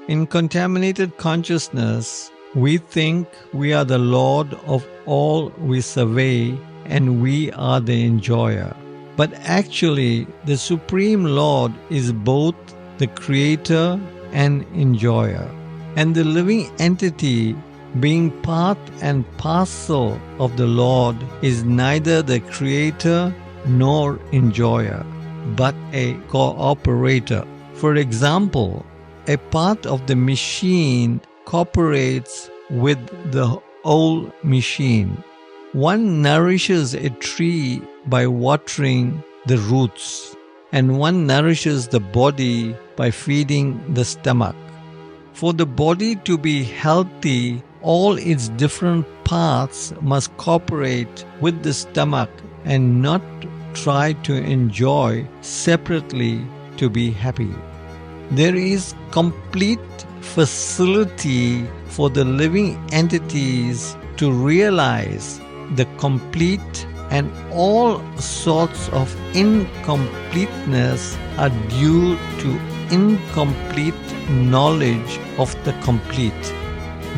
In contaminated consciousness, we think we are the Lord of all we survey and we are the enjoyer. But actually, the Supreme Lord is both the creator and enjoyer. And the living entity, being part and parcel of the Lord, is neither the creator nor enjoyer, but a cooperator. For example, a part of the machine cooperates with the whole machine. One nourishes a tree by watering the roots, and one nourishes the body by feeding the stomach. For the body to be healthy, all its different parts must cooperate with the stomach and not try to enjoy separately to be happy. There is complete facility for the living entities to realize the complete, and all sorts of incompleteness are due to incomplete knowledge of the complete.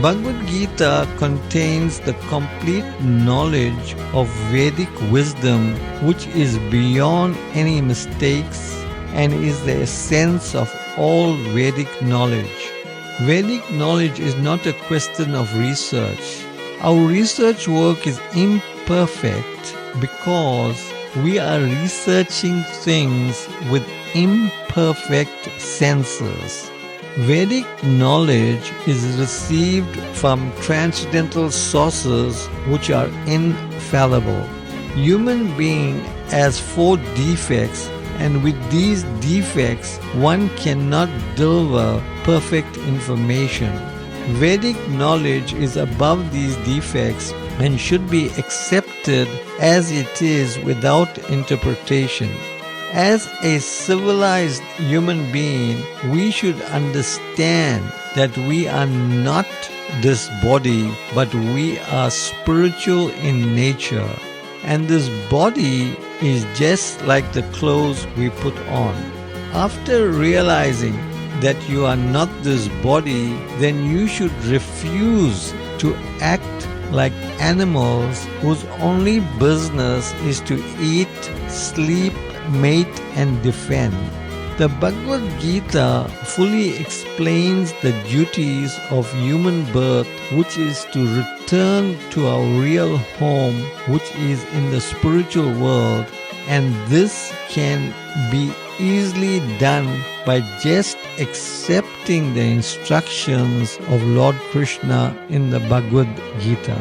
Bhagavad Gita contains the complete knowledge of Vedic wisdom, which is beyond any mistakes and is the essence of all Vedic knowledge. Vedic knowledge is not a question of research. Our research work is imperfect because we are researching things with imperfect senses. Vedic knowledge is received from transcendental sources which are infallible. Human being has 4 defects, and with these defects one cannot deliver perfect information. Vedic knowledge is above these defects and should be accepted as it is without interpretation. As a civilized human being, we should understand that we are not this body, but we are spiritual in nature. And this body is just like the clothes we put on. After realizing that you are not this body, then you should refuse to act like animals whose only business is to eat, sleep, mate, and defend. The Bhagavad Gita fully explains the duties of human birth, which is to return to our real home, which is in the spiritual world, and this can be easily done by just accepting the instructions of Lord Krishna in the Bhagavad Gita.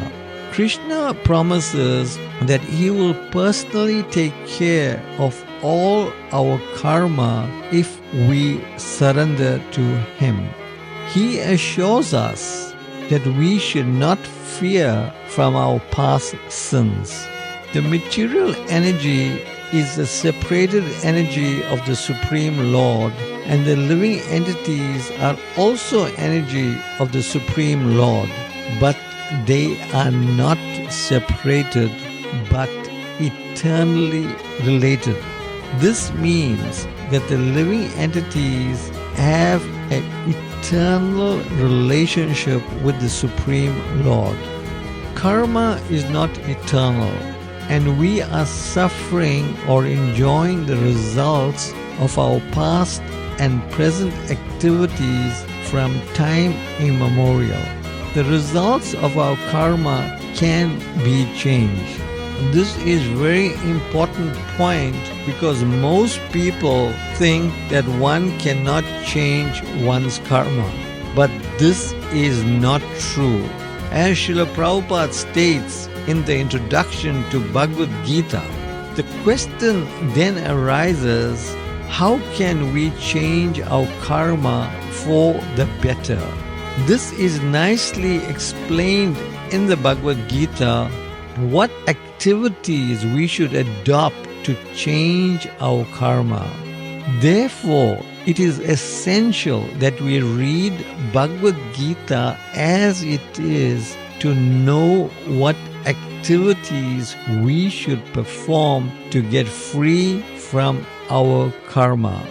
Krishna promises that he will personally take care of all our karma if we surrender to him. He assures us that we should not fear from our past sins. The material energy is the separated energy of the Supreme Lord, and the living entities are also energy of the Supreme Lord, but they are not separated but eternally related. This means that the living entities have an eternal relationship with the Supreme Lord. Karma is not eternal, and we are suffering or enjoying the results of our past and present activities from time immemorial. The results of our karma can be changed. This is very important point because most people think that one cannot change one's karma. But this is not true. As Srila Prabhupada states in the introduction to Bhagavad Gita, the question then arises, how can we change our karma for the better? This is nicely explained in the Bhagavad Gita, what activities we should adopt to change our karma. Therefore, it is essential that we read Bhagavad Gita as it is to know what activities we should perform to get free from our karma.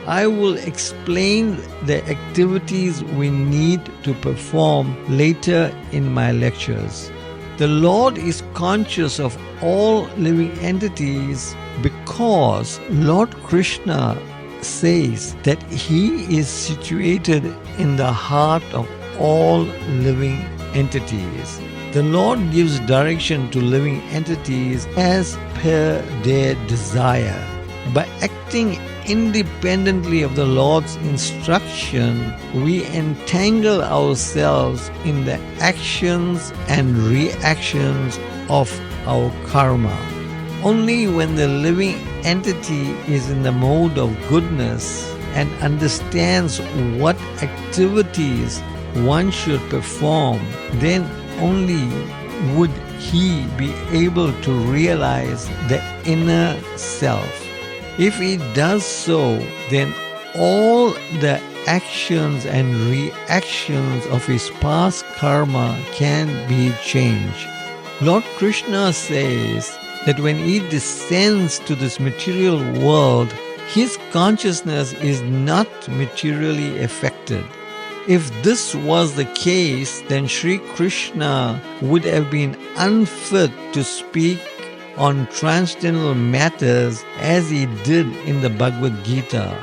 I will explain the activities we need to perform later in my lectures. The Lord is conscious of all living entities because Lord Krishna says that He is situated in the heart of all living entities. The Lord gives direction to living entities as per their desire. By acting independently of the Lord's instruction, we entangle ourselves in the actions and reactions of our karma. Only when the living entity is in the mode of goodness and understands what activities one should perform, then only would he be able to realize the inner self. If he does so, then all the actions and reactions of his past karma can be changed. Lord Krishna says that when he descends to this material world, his consciousness is not materially affected. If this was the case, then Sri Krishna would have been unfit to speak on transcendental matters as he did in the Bhagavad Gita.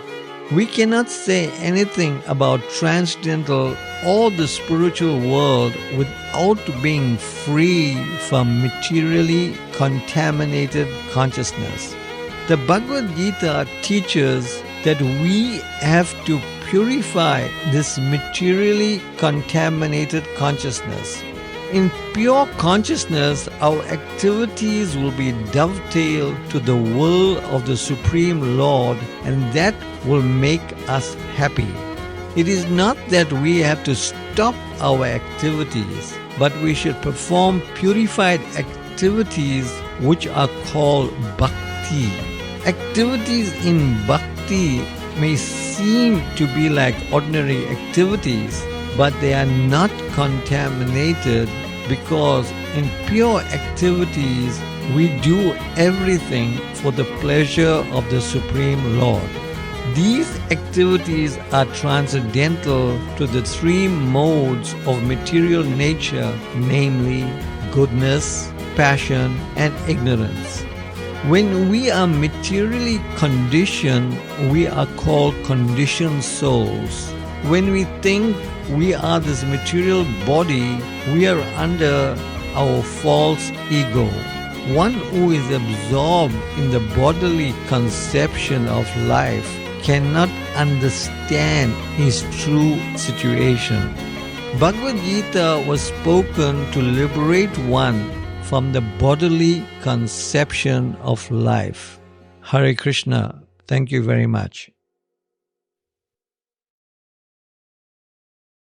We cannot say anything about transcendental or the spiritual world without being free from materially contaminated consciousness. The Bhagavad Gita teaches that we have to purify this materially contaminated consciousness. In pure consciousness, our activities will be dovetailed to the will of the Supreme Lord, and that will make us happy. It is not that we have to stop our activities, but we should perform purified activities which are called bhakti. Activities in bhakti may seem to be like ordinary activities, but they are not contaminated because in pure activities we do everything for the pleasure of the Supreme Lord. These activities are transcendental to the three modes of material nature, namely goodness, passion, and ignorance. When we are materially conditioned, we are called conditioned souls. When we think we are this material body, we are under our false ego. One who is absorbed in the bodily conception of life cannot understand his true situation. Bhagavad Gita was spoken to liberate one from the bodily conception of life. Hare Krishna. Thank you very much.